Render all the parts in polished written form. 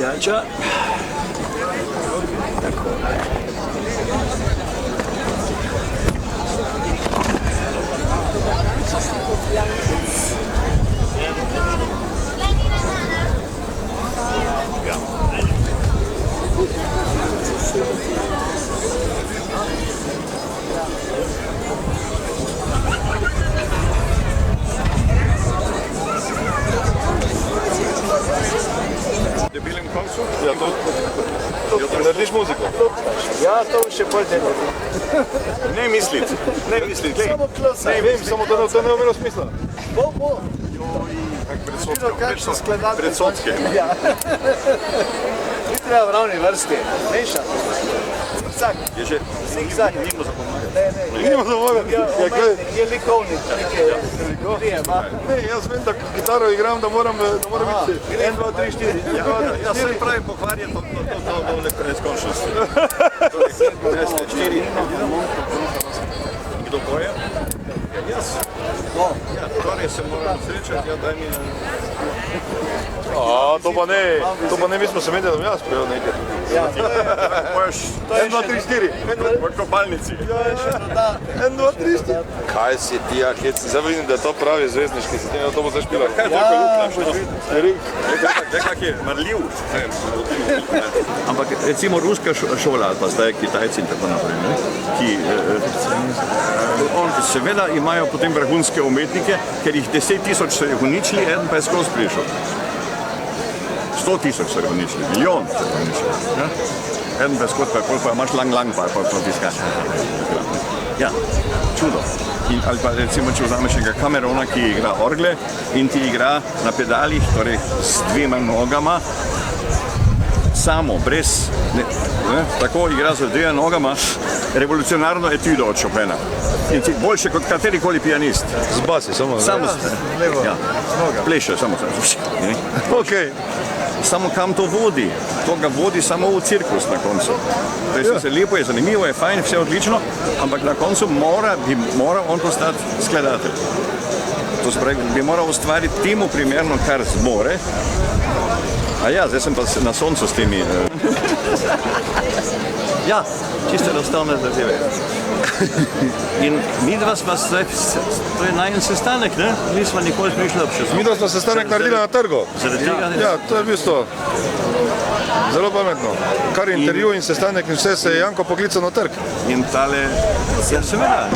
pijača. Debilen koncu? Ja, to narediš muziko. Ja, to še bolj delo. Ne mislit, glej. Samo klosa. Ne vem, samo to ne imelo smisla. Bo. Predsodke. Ja. Ni treba v ravni vrsti. Meša. Vsak. Je že Zigzag. nimo za pomagati. Nimo za pomagati. Je likovnik. Ne, jaz vem, da kitaro igram, da moram biti 1, 2, 3, 4. Ja, se pravi pokvarjen do neskončnosti. Torej, 4. Kdo poje? Jaz. Ja, torej se moram srečati, ja, daj mi na... To pa ne, mi smo se medeli, da jaz pojel nekaj. Ja, poješ 1, 2, 3, 4, v kopalnici. 1, 2, 3, 4. Kaj si ti, ja, hec, zdaj vidim, da je to pravi zvezdniški sistem, to bo zdaj špila. Kaj je toliko luknaš? Zdaj kak je, marljiv. Ampak recimo ruska šola, pa zdaj Kitajci in tako naprej, ne? Ki seveda imajo potem vrhunske umetnike, ker jih 10 000 so jih uničili, eden pa je skozi prišel. 100 000 so jih uničili, milijon so jih uničili. Eden pa je skozi, pa imaš lang, pa tiska. Ja, čudo. Ali pa recimo, če vzameš enega Camerona, ki igra orgle in ti igra na pedalih, torej s 2 nogama, samo, brez, tako igra z 2 nogama, revolucionarno etudo od Chopina. In ti boljše kot katerikoli pianist. Z basi, samo. Ja, pleše, samo. Okej. Samo kam to vodi? To ga vodi samo v cirkus na koncu. To je lepo, je zanimivo, je fajn, vse odlično, ampak na koncu bi moral on postati skladatelj. To se pravi, bi moral ustvariti temu primerno, kar zmore. A ja, zdaj sem pa na soncu s temi... Ja, čisto enostavne zadeve. In midva sva zdaj, to je najin sestanek, ne? Nisva nikoli prišla še z... Midva sva sestanek naredila na trgu. Ja, to je v bistvu zelo pametno. Kar intervju in sestanek in vse se je Janko poklical na trg. In tale... Ja, seveda.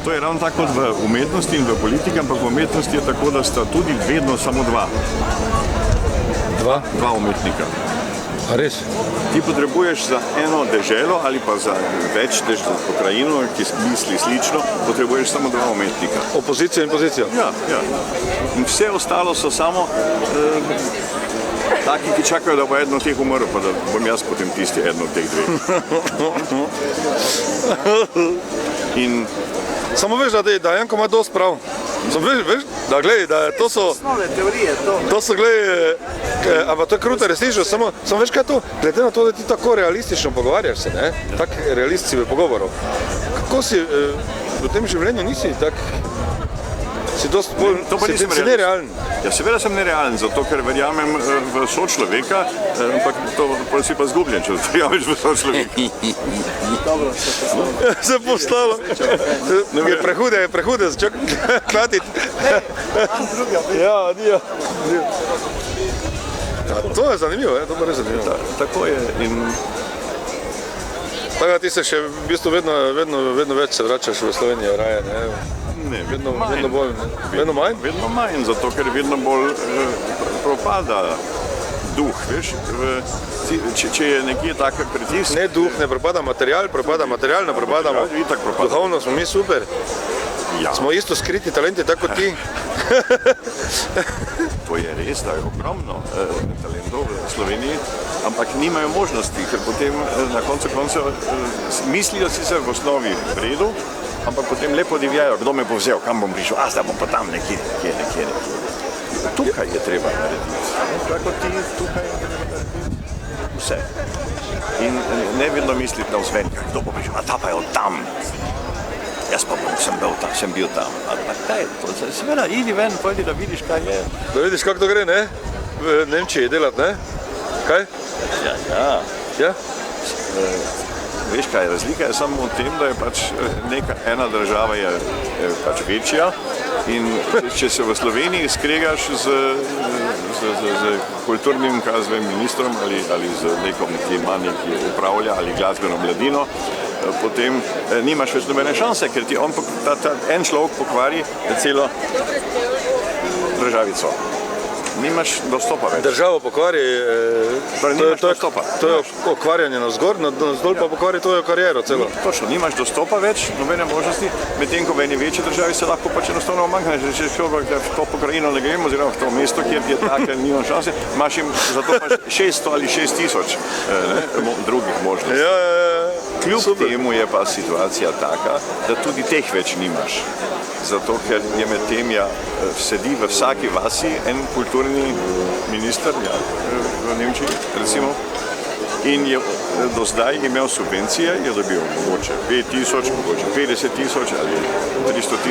To je ravno tako kot v umetnosti in v politiki, ampak v umetnosti je tako, da sta tudi vedno samo dva. Dva umetnika. A res? Ti potrebuješ za eno deželo ali pa za več pokrajino, ki misli slično, potrebuješ samo 2 umetnika. Opozicijo in pozicijo? Ja. In vse ostalo so samo taki, ki čakajo, da bo eden od teh umrl, pa da bom jaz potem tisti eden od teh 2. In samo veš, da Janko ima dosti prav. Veš, da gledaj, da to so... Osnovne teorije, to. To so, gledaj, ampak to je kruto resnično, samo veš kaj to? Glede na to, da ti tako realistično pogovarjaš se, ne? Tak realist si v pogovoru. Kako si v tem življenju nisi tak... Si dosti bolj... Si nerealen. Ja, seveda sem nerealen, zato ker verjamem v sočloveka, ampak to si pa zgubljen, če verjameš v sočloveka. Dobro, se postalo. Je prehude, začak klatiti. Ja, dio. To je zanimivo, to pa res zanimivo. Tako je in... Tako da ti se še v bistvu vedno več se vračaš v Slovenijo raje, ne? Ne, vedno bolj, vedno manj? Vedno manj, zato ker vedno bolj propada duh, veš, če je nekje tak pritisk. Ne duh, ne propada material, ne propadamo. Duhovno smo mi super. Ja. Smo isto skriti talenti, tako kot ti. To je res, da je ogromno talentov v Sloveniji, ampak nimajo možnosti, ker potem na koncu mislijo sicer v osnovi v redu, ampak potem lepo divjajo, kdo me bo vzel, kam bom prišel, zdaj bom pa tam nekje. Tukaj je treba narediti. Tako ti tukaj je treba narediti vse. In ne vedno misliti na vzven, kdo bo prišel, ta pa je od tam. Jaz pa sem bil tam. Ampak kaj je to? Seveda, idi ven, pojdi, da vidiš, kaj je. Da vidiš, kako to gre, ne? v Nemčiji delati, ne? Kaj? Ja. Ja? Veš kaj, razlika je samo v tem, da je pač ena država je pač večja in če se v Sloveniji skregaš z kulturnim ministrom ali z nekom, ki ima neki upravlja ali glasbeno mladino, potem nimaš več nobene šanse, ker ti en človek pokvari celo državico. Nimaš dostopa več. Državo pokvari, to je okvarjanje navzgor, navzdol pa pokvari tvojo kariero celo. Točno, nimaš dostopa več, nobene možnosti, medtem ko v eni večji državi se lahko pač enostavno omakneš, če v to pokrajino ne gremo, oziroma v to mesto, kjer je tak, nima šanse, imaš jim zato pač 600 ali 6000 drugih možnosti. Kljub temu je pa situacija taka, da tudi teh več nimaš. Zato, ker je med tem sedi v vsaki vasi en kulturni minister v Nemčiji, recimo, in je do zdaj imel subvencije, je dobil mogoče 5000, mogoče 50 000 ali 300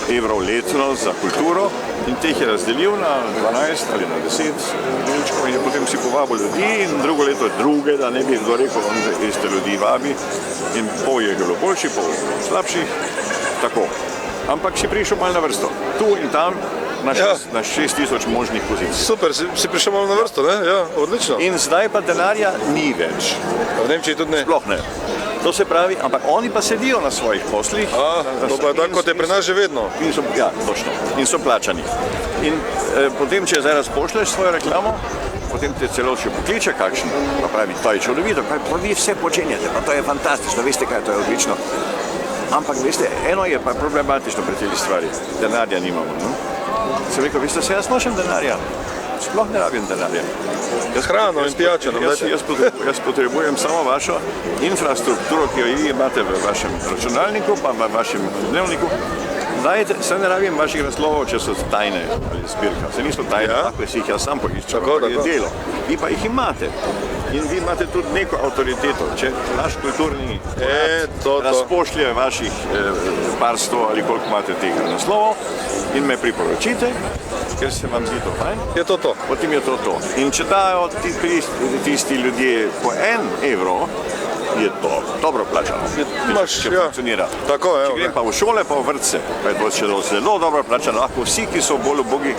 000 evrov letno za kulturo in teh je razdelil na 12 ali na 10 delčkov in je potem si povabil ljudi in drugo leto druge, da ne bi kdo rekel, on iste ljudi vabi in pol je bilo boljši, pol slabših. Tako. Ampak si prišel malo na vrsto. Tu in tam na 6000 možnih pozicij. Super, si prišel malo na vrsto, ne? Ja, odlično. In zdaj pa denarja ni več. V Nemčiji tudi ne? Sploh ne. To se pravi, ampak oni pa sedijo na svojih poslih. To pa je tako, kot je pri nas že vedno. Ja, točno. In so plačani. In potem, če zdaj razpošlješ svojo reklamo, potem te celo še pokliče kakšen, pa pravi, to je čudovito, pa vi vse počenjate, pa to je fantastično, veste kaj, to je odlično. Ampak, veste, eno je pa problematično pri tej stvari, denarja nimamo. Sem rekel, veste, se jaz nošem denarja, sploh ne rabim denarja. Hrano in pijačo nam dajte. Jaz potrebujem samo vašo infrastrukturo, ki jo vi imate v vašem računalniku, pa v vašem dnevniku. Dajte, se ne rabim vaših naslovov, če so tajne ali zbirka. Se niso tajne, lahko si jih jaz sam poiščem, to je delo. Vi pa jih imate. In vi imate tudi neko avtoriteto. Če naš kulturni razpošlje vaših par sto ali koliko imate tega naslovov in me priporočite, ker se vam zdi to fajn, je to to. Potem je to to. In če dajo tisti ljudje po 1 evro, je to dobro plačano, če funkcionira. Tako, če grem pa v šole, pa v vrtce, pa je to še zelo dobro plačano. Lahko vsi, ki so bolj ubogi,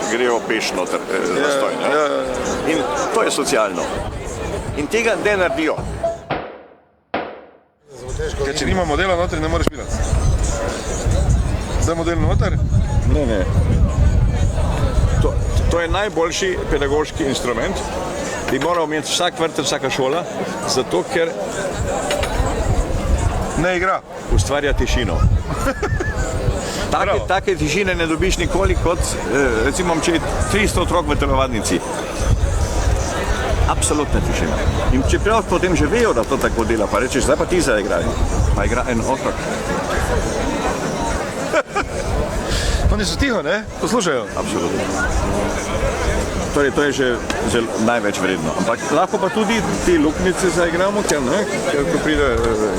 grejo peš noter zastoj. In to je socialno. In tega ne naredijo. Ker če nima modela noter, ne moreš pilati. Zdaj model noter? Ne. To je najboljši pedagoški instrument. Bi moral imeti vsak vrtec, vsaka šola, zato ker ne igra. Ustvarja tišino. Take tišine ne dobiš nikoli kot, recimo, če je 300 otrok v telovadnici. Absolutna tišina. In če potem že vejo, da to tako dela, pa rečeš, zdaj pa ti zaigraj. Pa igra en otrok. Oni so tiho, ne? Poslušajo. Absolutno. Torej, to je že največ vredno. Ampak lahko pa tudi te luknjice zaigramo, ker ko pride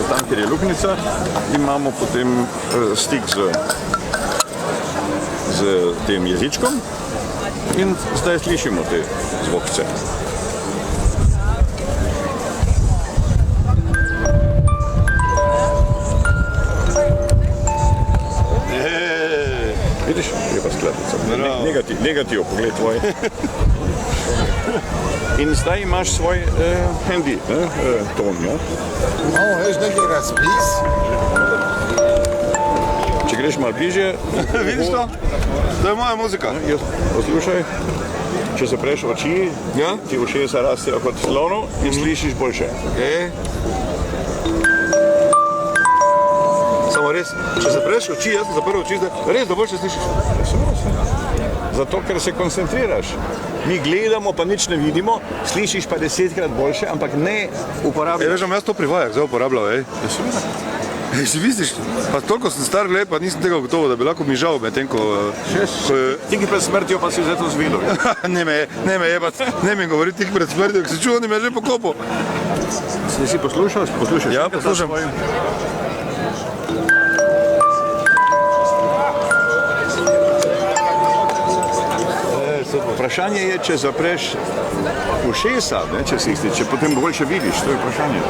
tam, kjer je luknjica, imamo potem stik z tem jezičkom in zdaj slišimo te zvokce. Vidiš, je pa skladnica. Negativ, pogled tvoj. In zdaj imaš svoj handy, ton, ja? Veš nekaj razpis? Če greš malo bližje... Vidiš to? To je moja muzika. Poslušaj, če se preš oči, ti ušesa rastejo kot slonu in slišiš boljše. Samo res, če se preš oči, jaz sem zaprl oči, res da boljše slišiš. Zato, ker se koncentriraš. Mi gledamo, pa nič ne vidimo, slišiš pa 10-krat boljše, ampak ne uporabljaš. Veš, jaz to pri vajah zdaj uporabljal, Si misliš, pa toliko sem star gled, pa nisem tega gotovo, da bi lahko mi žal med tem, ko... Tik pred smrtjo pa si vse to zvedel. Ne me jebat, ne mi govoriti tik pred smrtjo, ko si čuval, da me je že pokopal. Si poslušal? Ja, poslušam. Super. Vprašanje je, če zapreš ušesa, ne, če potem boljše vidiš, to je vprašanje.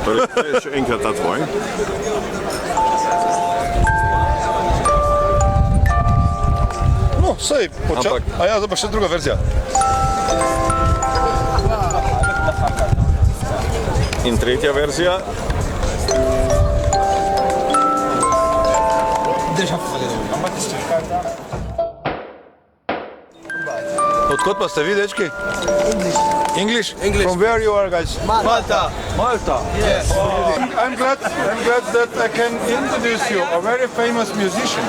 Torej, to je še enkrat ta tvoj. No, sej, a ja, zdaj pa še druga verzija. In tretja verzija. Odkot pa ste vi, dečki? English. From where you are, guys? Malta. Yes. I'm glad that I can introduce you a very famous musician.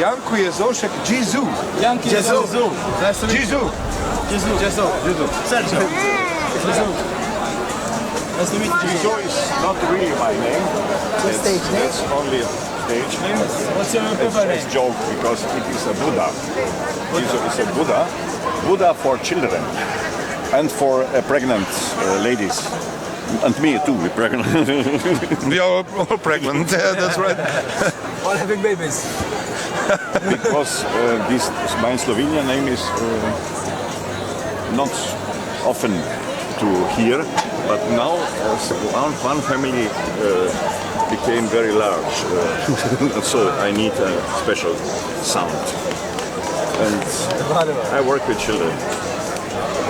Janko Jezošek Jizu. Jezu. Nice to meet you. Jizu. Sergio. Jezu. Nice to meet you. Jizu is not really my name. It's only stage name. What's your favorite It's name? joke because it is a Buddha. Jizu is a Buddha for children and for pregnant ladies. And me too, we're pregnant. We are all pregnant, that's right. All having babies. Because my Slovenian name is not often to hear, but now one family became very large, so I need a special sound. And I work with children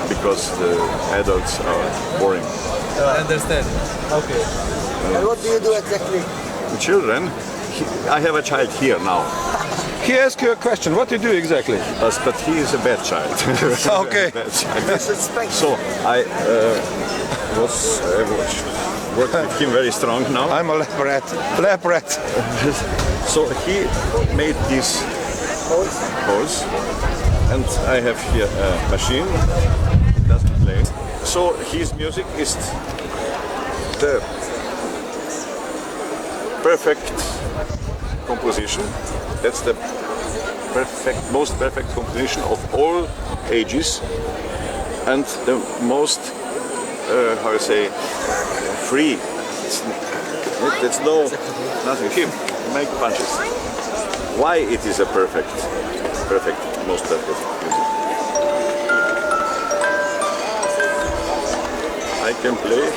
because the adults are boring. I understand. Okay. And what do you do exactly? The children, I have a child here now, He asked you a question, what do you do exactly? but he is a bad child. Okay. Bad child. Disrespect. So I worked with him very strong now. I'm a lab rat. So he made these holes, and I have here a machine. It doesn't play. So his music is the perfect composition. That's the most perfect composition of all ages, and the most, how you say, free. It's nothing. Him, make punches. Why it is a perfect, most perfect music. I can play.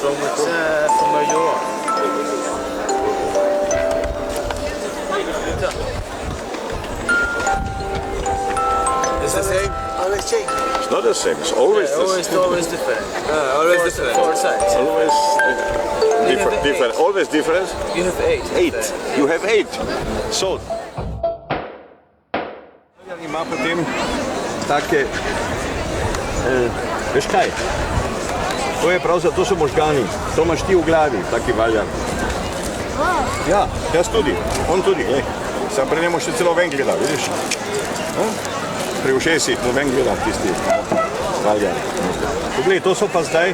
From where you are. It's the same. Always change. It's not the same. It's always the same. Always different. Always different. Four sides. Always different. Always different. You have 8. 8. You have 8. So. Ima potem take, veš kaj? To je pravzaprav, to so možgani. To imaš ti v glavi, taki valjan. Ja, jaz tudi. On tudi, glej. Sam pri njemu še celo ven gleda, vidiš? Pri ušesih mu ven gleda tisti valjan. Poglej, to so pa zdaj,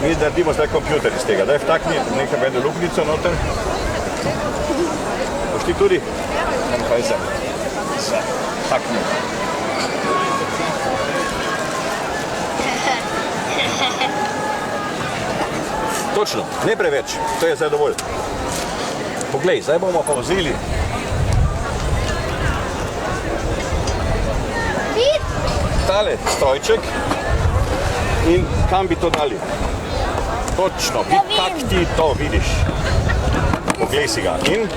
mi naredimo zdaj kompjuter iz tega. Daj vtakni nekaj eno luknico noter. Boš ti tudi? Kaj sem? Vtakni. Točno, ne preveč, to je zdaj dovolj. Poglej, zdaj bomo pa vzeli tale strojček in kam bi to dali? Točno, kak ti to vidiš? Poglej si ga in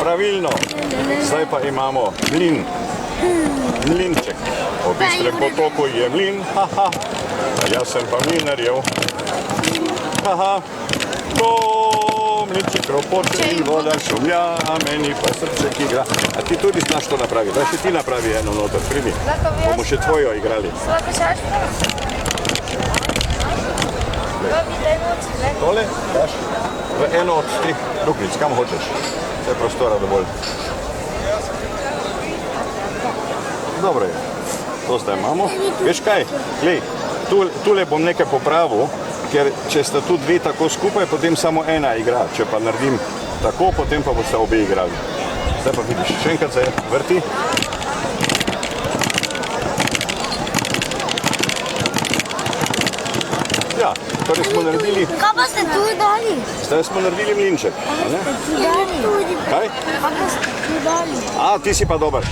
pravilno, zdaj pa imamo mlin, mlinček. Po bistrem potoku je mlin, haha, jaz sem pa mlinarjev, haha, to mlinček ropoče in voda šumlja, a meni pa srce ki igra. A ti tudi znaš to napraviti, da še ti napravi eno noter, pridi, bomo še tvojo igrali. Tole daš v eno od teh luknic, kam hočeš, vse prostora dovolj. Dobro je, to zdaj imamo. Veš kaj, glej, tule bom nekaj popravil, ker če sta tu dve tako skupaj, potem samo ena igra. Če pa naredim tako, potem pa boste obe igrali. Zdaj pa vidiš, še enkrat se vrti. Ja, torej smo naredili, Kaj pa ste tu dali? zdaj smo naredili mlinček. a ne? Kaj? Kaj pa ste tu dali? A, ti si pa dober.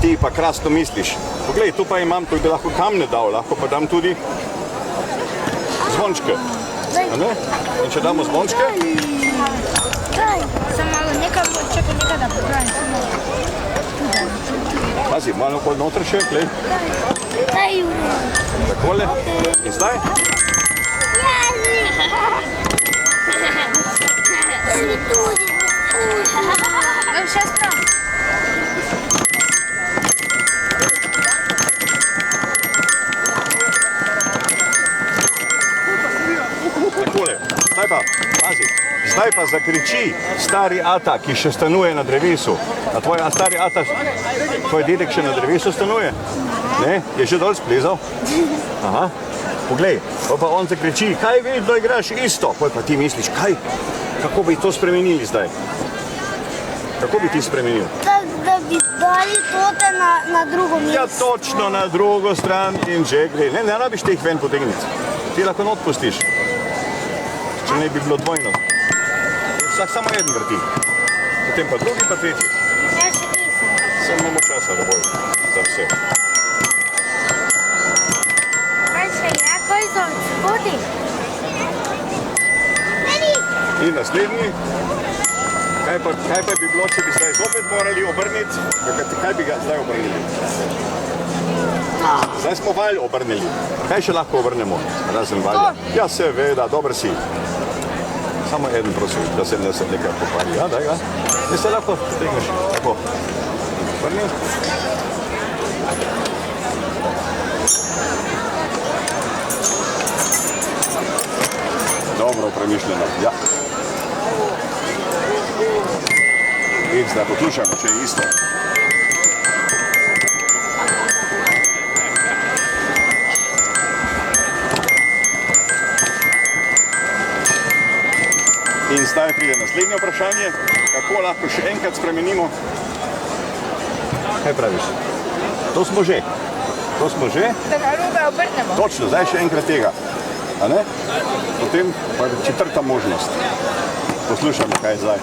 Ti pa krasno misliš. Poglej, tu pa imam, tu bi lahko kamne dal, lahko pa dam tudi zvončke. A ne? In če damo zvončke, Kaj? Sem malo nekaj, čakaj nekaj da popravim. pazi, malo pod noter še, glej, Kaj, Jure? takole. In zdaj, Mi tudi. No, še stran. takole. Zdaj pa, pazi, zdaj pa zakriči stari ata, ki še stanuje na drevesu. A tvoj stari ata, tvoj dedek še na drevesu stanuje? Ne? Je že dol splezal? Aha. Poglej, pa on zakriči, kaj vedno igraš isto? Poj pa ti misliš, kaj? Kako bi to spremenili zdaj? Kako bi ti spremenil? Da bi dali tote na drugo Ja, mesto. točno na drugo stran in že gre. Ne rabiš teh ven potegniti. Ti lahko not pustiš. Če ne bi bilo dvojno. Vsak samo jeden vrti. Potem pa drugi, pa tretji. Ja, še nisem. Samo imamo časa dovolj za vse. Kaj še je? Kaj so spodi? In naslednji. Kaj pa bi bilo, če bi zdaj zopet morali obrniti? Kaj bi ga zdaj obrnili? Zdaj smo valj obrnili. Kaj še lahko obrnemo? Razen valja. Ja, seveda, dober si. Samo eden, prosim, da se ne nekaj pokvari. Ja, daj ga. Ne se lahko stegneš. Tako. Obrni. Dobro premišljeno. Ja. In zdaj poslušamo, če je isto. In zdaj pride naslednje vprašanje, kako lahko še enkrat spremenimo. Kaj praviš? To smo že. To smo že. Da narobe obrnemo. Točno, zdaj še enkrat tega. A ne? Potem pa je četrta možnost. Poslušamo, kaj je zdaj.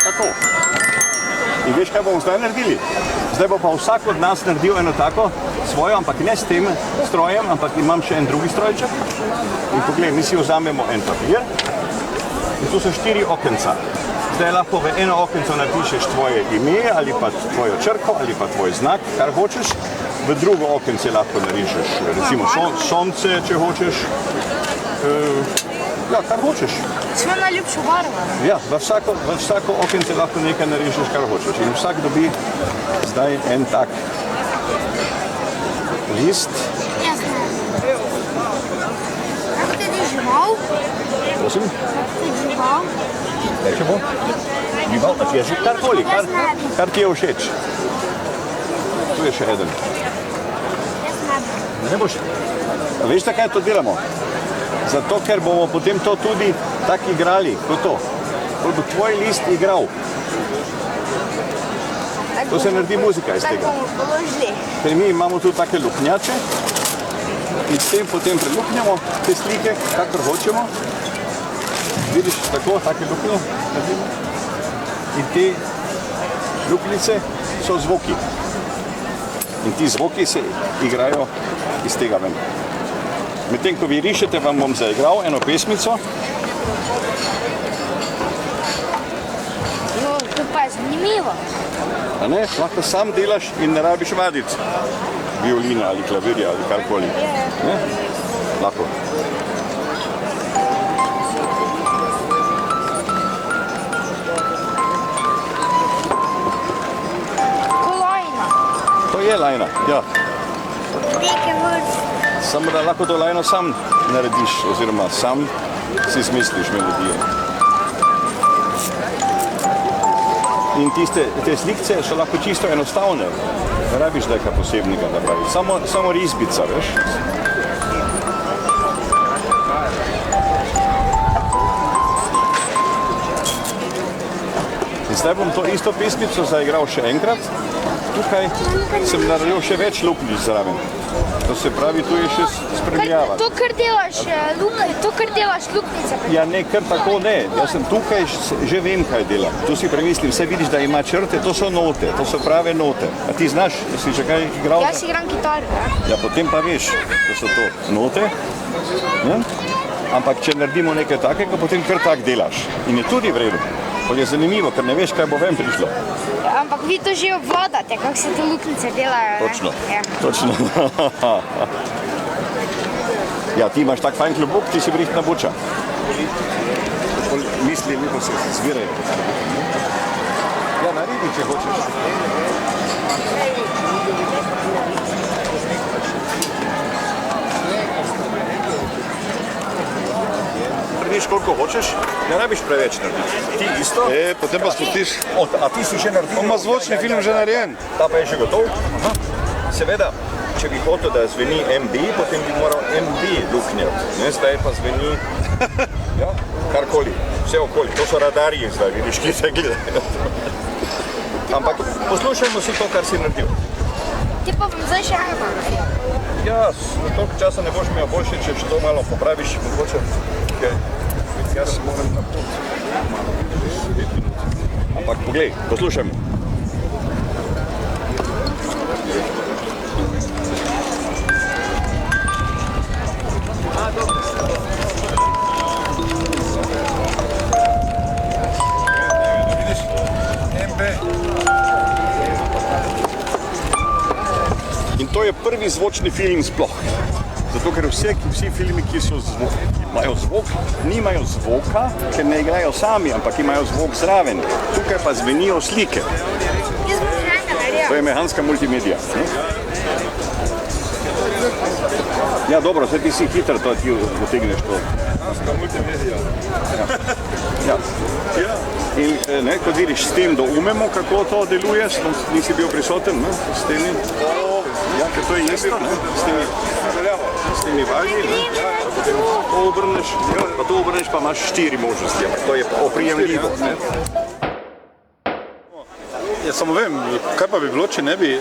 Tako. In veš, kaj bomo zdaj naredili? Zdaj bo pa vsak od nas naredil eno tako svojo, ampak ne s tem strojem, ampak imam še en drugi strojček. In poglej, mi si vzamemo en papir in tu so 4 okenca. Zdaj lahko v eno okenco napišeš tvoje ime ali pa tvojo črko ali pa tvoj znak, kar hočeš. V drugo okence lahko narišeš recimo sonce, če hočeš. Ja, kar hočeš. Smo najljubšo barvo. Ja, v vsako okence lahko nekaj narišeš, kar hočeš. In vsak dobi zdaj en tak list. Jasno. Kako te ti žival? Prosim, Kako ti žival? rečemo. Žival, a ti je že karkoli, kar ti je všeč. Tu je še eden. Jaz ne bi. Ne boš. A veš, zakaj to delamo? Zato, ker bomo potem to tudi tako igrali, kot to. Ko bo tvoj list igral. To se naredi muzika iz tega. Tako bomo položili. Ker mi imamo tu take luknjače in s tem potem preluknjamo te slike, kakor hočemo. Vidiš, tako, take luknje naredimo. In te luknjice so zvoki. In ti zvoki se igrajo iz tega ven. Medtem, ko vi rišete, vam bom zaigral eno pesmico. Jo, to pa je zanimivo. A ne, lahko sam delaš in ne rabiš vaditi violina ali klavirja ali karkoli. Ne? Lahko. Kolajna. To je lajna, ja. Neke vrste. Samo da lahko to lajno sam narediš, oziroma sam si izmisliš melodijo. In te slikce so lahko čisto enostavne. Ne rabiš nekaj posebnega napraviti. Samo risbica, veš. Zdaj bom to isto pesmico zaigral še enkrat. Tukaj sem naredil še več luknjic zraven. To se pravi, tu je še spremljava. To, kar delaš luknjice. Ja, ne, kar tako ne. Jaz sem tukaj, že vem, kaj delam. Tu si premislim, vse vidiš, da ima črte, to so note, to so prave note. A ti znaš, si že kaj igral? Jaz igram kitaro. Ja, potem pa veš, da so to note. Ne? Ampak če naredimo nekaj takega, potem kar tak delaš. In je tudi v redu. To je zanimivo, ker ne veš, kaj bo ven prišlo. Ampak vi to že obvladate, kako se te luknjice delajo. Točno, Ja. točno. Ja, ti imaš tak fajn klobuk, ti si brihtna buča. Misli, lepo se zvirajo. Ja, naredi, če hočeš. Narediš koliko hočeš, ne rabiš preveč narediti. Ti isto? Potem pa spustiš. A ti si že naredil? On ima zvočni film že narejen. Ta pa je že gotov? Aha. Seveda, če bi hotel, da zveni MB, potem bi moral MB luknjati. Ne, zdaj pa zveni, ja, karkoli, vse okoli. To so radarji zdaj, vidiš, ki se gledajo. Ampak poslušajmo si to, kar si naredil. Ti pa bom zdaj še eno. Ja, toliko časa ne boš imel boljše, če to malo popraviš, mogoče. Jaz moram na pot. Ampak poglej, poslušajmo. In to je prvi zvočni film sploh. Zato, ker vsi filmi, ki so imajo zvok, nimajo zvoka, ker ne igrajo sami, ampak imajo zvok zraven. Tukaj pa zvenijo slike. Jaz bom še enega naredil. To je mehanska multimedija. Ja, dobro, zdaj ti si hiter, to ti potegneš to. Mehanska multimedija. Ja. In ne, kot vidiš, s tem doumemo, kako to deluje, nisi bil prisoten, ne, s temi. Ja, ker to je isto, ne, s temi valji, ne, potem to obrneš, pa to obrneš, pa imaš 4 možnosti, ampak to je oprijemljivo, ne. Ja, samo vem, kaj pa bi bilo, če ne bi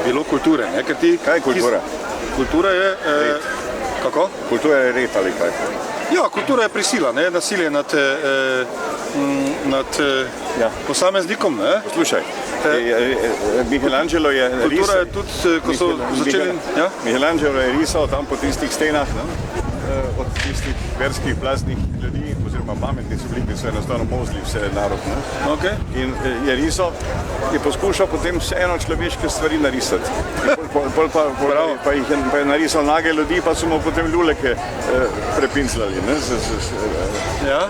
bilo kulture, ne, ker ti... Kaj je kultura? Kultura je... Kako? Kultura je red ali kaj? Ja, kultura je prisila, ne, nasilje nad posameznikom, ne. Slušaj, Michelangelo je Kultura je tudi, ko so začeli... Michelangelo je risal tam po tistih stenah, od tistih verskih plaznih ljudi, oziroma pametni so bili, ki so enostavno mozli vse narod. Okay. In je risal, je poskušal potem vseeno človeške stvari narisati. Pa je narisal nage ljudi, pa so mu potem ljuleke prepincljali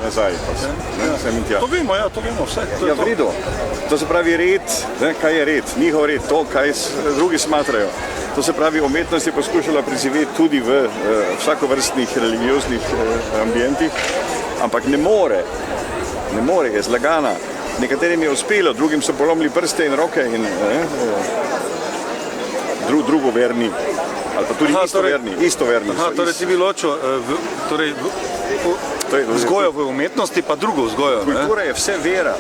nazaj. To vemo vse. Ja, v redu. To se pravi red, kaj je red, njihov red, to, kaj drugi smatrajo. To se pravi, umetnost je poskušala preživeti tudi v vsakovrstnih religioznih ambientih, ampak ne more, je zlagana. Nekaterim je uspelo, drugim so polomili prste in roke in drugoverni, ali pa tudi istoverni. Torej ti bi ločil vzgojo v umetnosti, pa drugo vzgojo. Kultura je vse vera.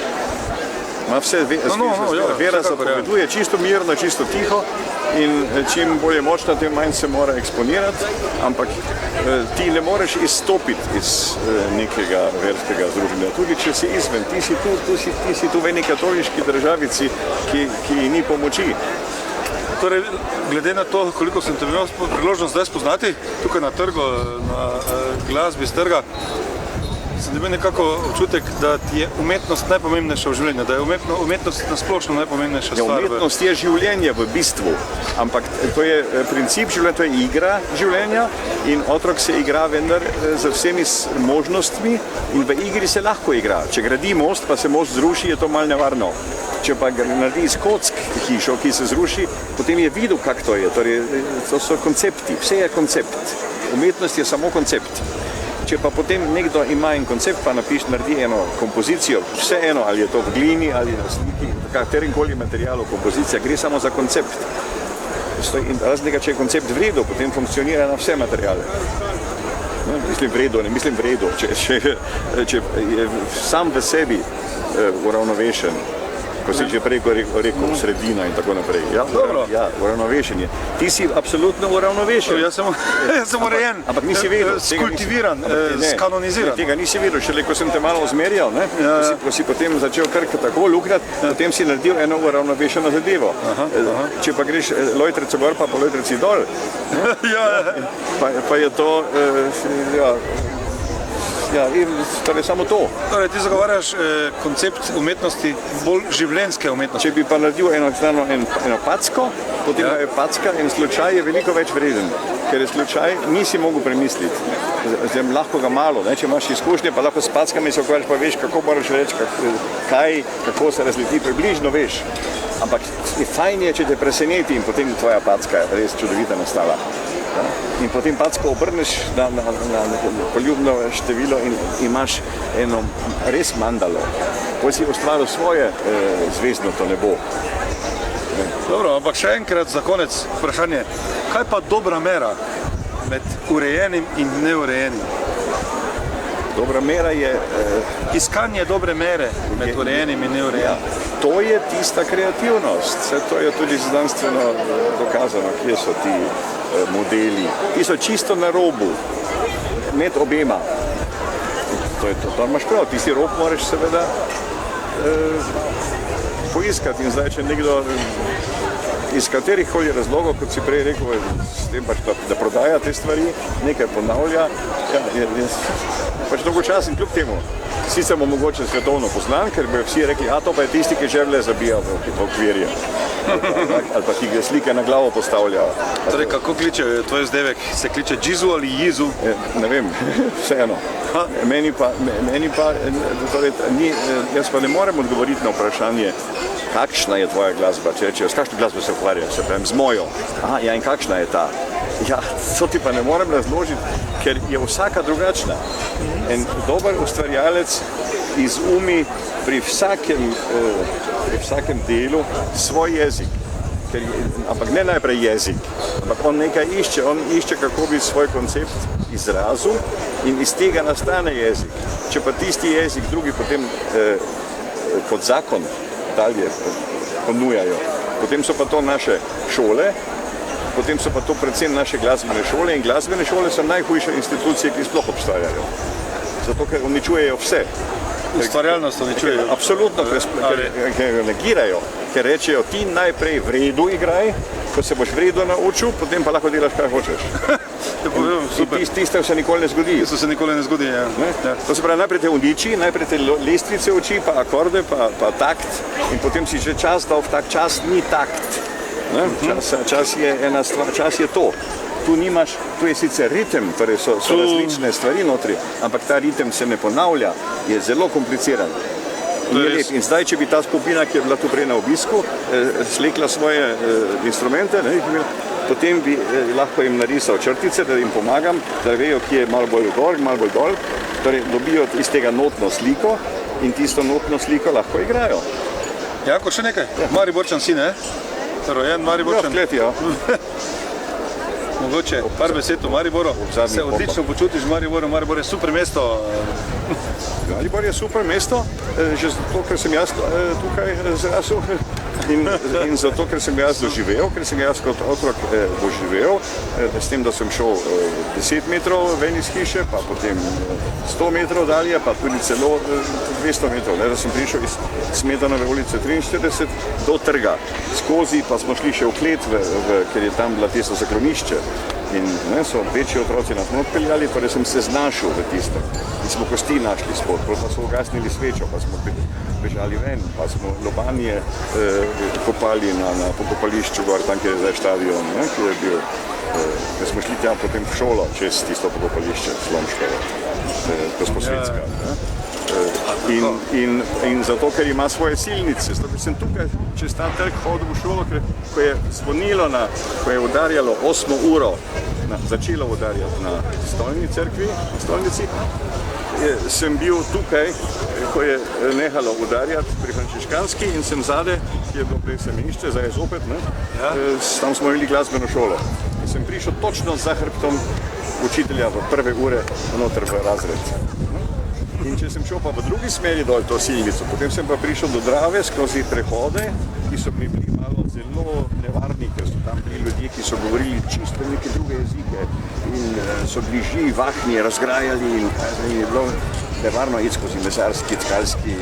Vera zapoveduje čisto mirno, čisto tiho in čim bolj je močna, tem manj se mora eksponirati, ampak ti ne moreš izstopiti iz nekega verskega združenja. Tudi če si izven, ti si tu v eni katoliški državici, ki ni pomoči. Torej, glede na to, koliko sem te imel priložnost zdaj spoznati, tukaj na trgu, na glasbi z trga, sem dobil nekako občutek, da ti je umetnost najpomembnejša v življenju, da je umetnost nasplošno najpomembnejša stvar. Umetnost je življenje v bistvu, ampak to je princip življenja, to je igra življenja in otrok se igra vendar z vsemi možnostmi in v igri se lahko igra. Če gradi most, pa se most zruši, je to malo nevarno. Če pa naredi iz kock hišo, ki se zruši, potem je videl, kak to je. Torej, to so koncepti, vse je koncept. Umetnost je samo koncept. Če pa potem nekdo ima en koncept, pa naredi eno kompozicijo, vseeno, ali je to v glini, ali na sliki, katerimkoli materialu kompozicija, gre samo za koncept. Razen tega, če je koncept v redu, potem funkcionira na vse materiale. Mislim v redu, ne mislim v redu. Če je sam v sebi uravnovešen. Ko si že prej rekel sredina in tako naprej. Ja, Dobro. Ja, uravnovešen je. Ti si absolutno uravnovešen. Jaz sem urejen, Ampak nisi vedel. skultiviran, skanoniziran. Tega nisi videl, šele ko sem te malo zmerjal, ne? Ko si potem začel kar tako luknjati, potem si naredil eno uravnovešeno zadevo. Če pa greš lojtrico gor, pa lojtrici dol, pa je to, torej samo to. Torej, ti zagovarjaš koncept umetnosti, bolj življenjske umetnosti. Če bi pa naredil eno packo, potem je packa in slučaj je veliko več vreden, ker je slučaj nisi mogel premisliti. Zdaj, lahko ga malo, ne? Če imaš izkušnje, pa lahko s packami se ukvarjaš, pa veš, kako moraš reči, kako se razleti, približno veš. Ampak fajn je, če te preseneti in potem tvoja packa je res čudovita nastala. In potem packo obrneš na poljubno število in imaš eno res mandalo. Ko si ustvaril svoje zvezdno nebo. Dobro, ampak še enkrat za konec vprašanje. Kaj pa dobra mera med urejenim in neurejenim? Dobra mera je... Iskanje dobre mere med urejenim in neurejenim. To je tista kreativnost. Vse to je tudi znanstveno dokazano, kje so ti modeli. Ti so čisto na robu, med obema. To je to, imaš prav, tisti rob moraš seveda poiskati in zdaj, če nekdo iz katerih koli razlogov, kot si prej rekel, s tem pač, da prodaja te stvari, nekaj ponavlja, je pač dolgočasen kljub temu. Sicer bo mogoče svetovno poznan, ker bojo vsi rekli, to pa je tisti, ki žeblje zabija v okvirje. Ali pa ki ga slike na glavo postavlja. Torej, kako kliče tvoj vzdevek? Se kliče Džizu ali Jizu? Ne vem, vseeno. Meni pa, torej, jaz pa ne morem odgovoriti na vprašanje, kakšna je tvoja glasba. Če rečejo, s kakšno glasbo se ukvarjaš, se pravim, z mojo. Ja, in kakšna je ta? Ja, to ti pa ne morem razložiti, ker je vsaka drugačna. En dober ustvarjalec izumi pri vsakem delu svoj jezik. Ampak ne najprej jezik, ampak on nekaj išče, kako bi svoj koncept izrazil in iz tega nastane jezik. Če pa tisti jezik drugi potem kot zakon dalje ponujajo, potem so pa to naše šole, potem so pa to predvsem naše glasbene šole in glasbene šole so najhujše institucije, ki sploh obstajajo. Zato, ker uničujejo vse. Ustvarjalnost uničujejo. Absolutno, ker negirajo, ker rečejo, ti najprej v redu igraj, ko se boš v redu naučil, potem pa lahko delaš, kaj hočeš. Tiste se nikoli ne zgodi. To se nikoli ne zgodi, ja. To se pravi, najprej te uniči, najprej te lestvice uči, pa akorde, pa takt in potem si že čas dal v tak čas, ni takt. Čas je ena stvar, čas je to. Tu je sicer ritem, torej so različne stvari notri, ampak ta ritem se ne ponavlja, je zelo kompliciran. In zdaj, če bi ta skupina, ki je bila tu prej na obisku, slekla svoje instrumente, potem bi lahko jim narisal črtice, da jim pomagam, da vejo, ki je malo bolj gor, malo bolj dol, torej dobijo iz tega notno sliko in tisto notno sliko lahko igrajo. Jako, še nekaj. Mariborčan si, ne? Rojen Mariborčan. Ja, v kleti, ja. Mogoče par besed o Mariboru. Se odlično počutiš v Mariboru. Maribor je super mesto. Maribor je super mesto, že zato, ker sem jaz tukaj zrasel in zato, ker sem jaz doživel, ker sem jaz kot otrok doživel, s tem, da sem šel 10 metrov ven iz hiše, pa potem 100 metrov dalje, pa tudi celo 200 metrov, da sem prišel iz Smetanove ulice 43 do trga. Skozi pa smo šli še v klet, ker je tam bila tisto zaklonišče. In so večji otroci nas odpeljali, torej sem se znašel v tistem. In smo kosti našli spod, pa so ugasnili svečo, pa smo bežali ven, pa smo lobanje kopali na pokopališču gor, tam, kjer je zdaj štadion, ki je bil. Da smo šli tam potem v šolo, čez tisto pokopališče, Slomškovo, Gosposvetska. In zato, ker ima svoje silnice, zato, ker sem tukaj čez ta trg hodil v šolo, ko je zvonilo, ko je udarjalo 8 uro, začelo udarjati na stolni cerkvi, na stolnici, sem bil tukaj, ko je nehalo udarjati pri Frančiškanski in sem zade, ki je bilo prej semenišče, zdaj je zopet, tam smo imeli glasbeno šolo. In sem prišel točno za hrbtom učitelja v prve ure noter v razred. In če sem šel pa v drugi smeri dol to silnico, potem sem pa prišel do Drave skozi prehode, ki so mi bili malo zelo nevarni, ker so tam bili ljudje, ki so govorili čisto neke druge jezike in so bili živahni, razgrajali in je bilo nevarno iti skozi mesarski, tkalski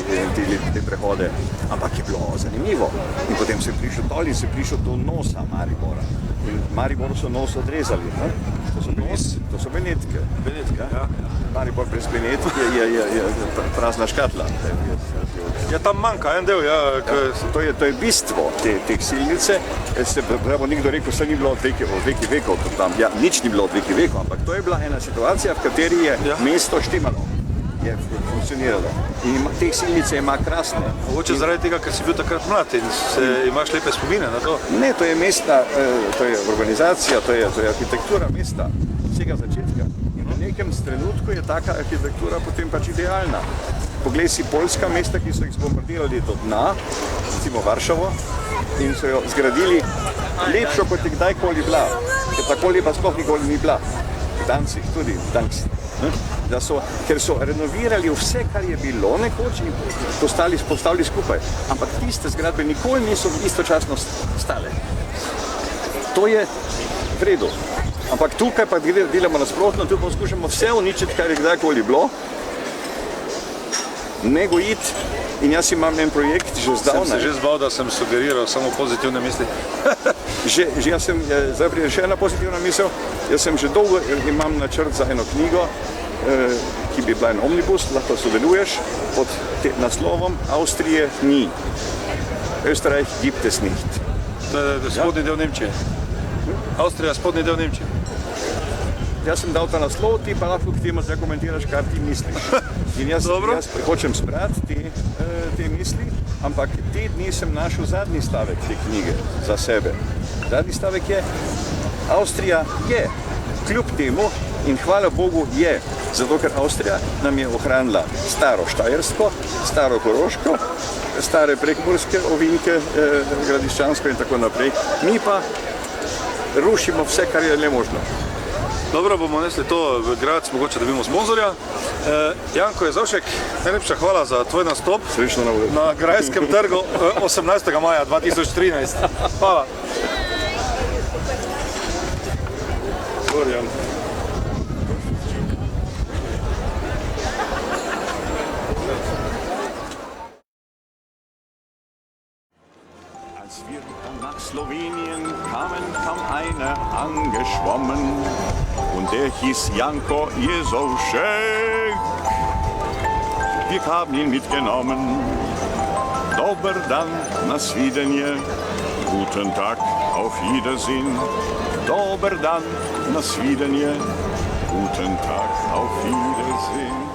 te prehode, ampak je bilo zanimivo. In potem sem prišel dol in sem prišel do nosa Maribora. In Mariboru so nos odrezali, ne? To so Benetke. Benetke, ja. Maribor brez Benetke je prazna škatla. Ja, tam manjka en del, ja. To je bistvo te silnice. Se bo nekdo rekel, vse ni bilo od veki vekov tam. Ja, nič ni bilo od veki vekov, ampak to je bila ena situacija, v kateri je mesto štimalo. Je funkcioniralo. In teh silnice ima krasne. Mogoče zaradi tega, ker si bil takrat mlad in imaš lepe spomine na to? Ne, to je mesta, to je urbanizacija, to je arhitektura mesta, vsega začetka. In v nekem trenutku je taka arhitektura potem pač idealna. Poglej si poljska mesta, ki so jih zbombardirali do dna, recimo Varšavo, in so jo zgradili lepšo, kot je kdajkoli bila. Ker tako lepa sploh nikoli ni bila. Danci tudi, Danci. Ker so renovirali vse, kar je bilo nekoč in postavili skupaj. Ampak tiste zgradbe nikoli niso istočasno stale. To je v redu. Ampak tukaj pa delamo nasprotno, tu poskušamo vse uničiti, kar je kdajkoli bilo, ne gojiti. In jaz imam en projekt že zdavnaj. Sem se že zbal, da sem sugeriral samo pozitivne misli. Zdaj pride še ena pozitivna misel. Jaz sem že dolgo imam načrt za eno knjigo, ki bi bila en omnibus, lahko sodeluješ pod naslovom Avstrije ni. Österreich gibt es nicht. Spodnji del Nemčije. Avstrija, spodnji del Nemčije. Jaz sem dal ta naslov, ti pa lahko k temu zdaj komentiraš, kar ti misliš. In jaz hočem zbrati te misli, ampak te dni sem našel zadnji stavek te knjige za sebe. Zadnji stavek je, Avstrija je, kljub temu in hvala Bogu je, zato ker Avstrija nam je ohranila staro Štajersko, staro Koroško, stare prekmurske ovinke, Gradiščansko in tako naprej. Mi pa rušimo vse, kar je le možno. Dobro, bomo nesli to v Gradec, mogoče dobimo sponzorja. Janko Jezovšek, najlepša hvala za tvoj nastop na Grajskem trgu 18. maja 2013. Hvala. Als wir dann nach Slowenien kamen, kam einer angeschwommen und der hieß Janko Jezovšek. Wir haben ihn mitgenommen. Dober dan, na svidenje. Guten Tag, auf Wiedersehen. Dober dan, na svidenje. Guten Tag, auf Wiedersehen.